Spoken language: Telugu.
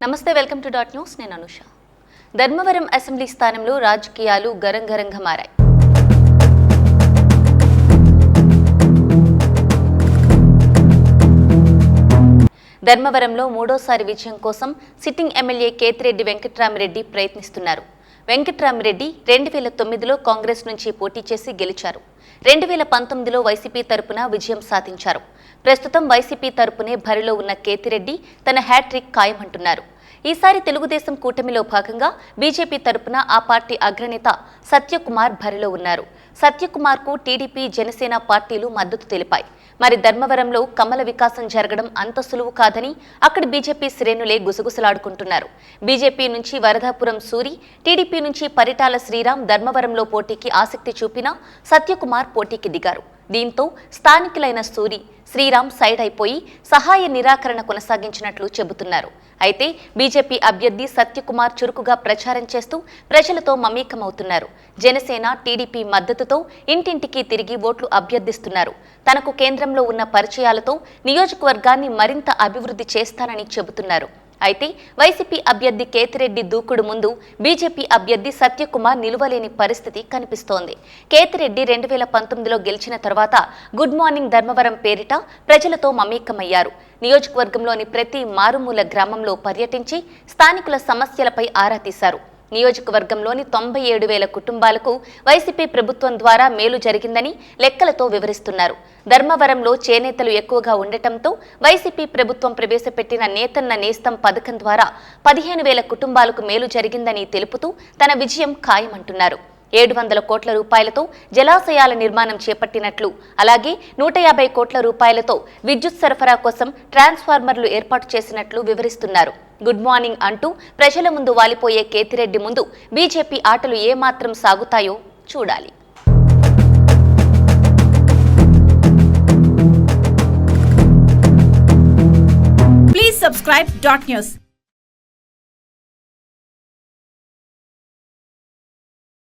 నమస్తే, వెల్కమ్ టు డాట్ న్యూస్. నేను అనుష. ధర్మవరం అసెంబ్లీ స్థానంలో రాజకీయాలు గరంగరంగా మారాయి. ధర్మవరంలో మూడోసారి విజయం కోసం సిట్టింగ్ ఎమ్మెల్యే కేతిరెడ్డి వెంకట్రామిరెడ్డి ప్రయత్నిస్తున్నారు. వెంకట్రామిరెడ్డి 2009లో కాంగ్రెస్ నుంచి పోటీ చేసి గెలిచారు. 2019లో వైసీపీ తరపున విజయం సాధించారు. ప్రస్తుతం వైసీపీ తరపునే బరిలో ఉన్న కేతిరెడ్డి తన హ్యాట్రిక్ ఖాయమంటున్నారు. ఈసారి తెలుగుదేశం కూటమిలో భాగంగా బీజేపీ తరపున ఆ పార్టీ అగ్రనేత సత్యకుమార్ బరిలో ఉన్నారు. సత్యకుమార్కు టీడీపీ, జనసేన పార్టీలు మద్దతు తెలిపాయి. మరి ధర్మవరంలో కమల వికాసం జరగడం అంత సులువు కాదని అక్కడి బీజేపీ శ్రేణులే గుసగుసలాడుకుంటున్నారు. బీజేపీ నుంచి వరదాపురం సూరి, టీడీపీ నుంచి పరిటాల శ్రీరామ్ ధర్మవరంలో పోటీకి ఆసక్తి చూపినా సత్యకుమార్ పోటీకి దిగారు. దీంతో స్థానికులైన సూరి, శ్రీరామ్ సైడ్ అయిపోయి సహాయ నిరాకరణ కొనసాగించినట్లు చెబుతున్నారు. అయితే బీజేపీ అభ్యర్థి సత్యకుమార్ చురుకుగా ప్రచారం చేస్తూ ప్రజలతో మమేకమవుతున్నారు. జనసేన, టీడీపీ మద్దతుతో ఇంటింటికి తిరిగి ఓట్లు అభ్యర్థిస్తున్నారు. తనకు కేంద్రంలో ఉన్న పరిచయాలతో నియోజకవర్గాన్ని మరింత అభివృద్ధి చేస్తానని చెబుతున్నారు. అయితే వైసీపీ అభ్యర్థి కేతిరెడ్డి దూకుడు ముందు బీజేపీ అభ్యర్థి సత్యకుమార్ నిలువలేని పరిస్థితి కనిపిస్తోంది. కేతిరెడ్డి 2019లో గెలిచిన తర్వాత గుడ్ మార్నింగ్ ధర్మవరం పేరిట ప్రజలతో మమేకమయ్యారు. నియోజకవర్గంలోని ప్రతి మారుమూల గ్రామంలో పర్యటించి స్థానికుల సమస్యలపై ఆరా తీశారు. నియోజకవర్గంలోని 97,000 కుటుంబాలకు వైసీపీ ప్రభుత్వం ద్వారా మేలు జరిగిందని లెక్కలతో వివరిస్తున్నారు. ధర్మవరంలో చేనేతలు ఎక్కువగా ఉండటంతో వైసీపీ ప్రభుత్వం ప్రవేశపెట్టిన నేతన్న నేస్తం పథకం ద్వారా 15,000 కుటుంబాలకు మేలు జరిగిందని తెలుపుతూ తన విజయం ఖాయమంటున్నారు. 700 కోట్ల రూపాయలతో జలాశయాల నిర్మాణం చేపట్టినట్లు, అలాగే 150 కోట్ల రూపాయలతో విద్యుత్ సరఫరా కోసం ట్రాన్స్ఫార్మర్లు ఏర్పాటు చేసినట్లు వివరిస్తున్నారు. గుడ్ మార్నింగ్ అంటూ ప్రజల ముందు వాలిపోయే కేతిరెడ్డి ముందు బీజేపీ ఆటలు ఏమాత్రం సాగుతాయో చూడాలి. Please subscribe Dot News.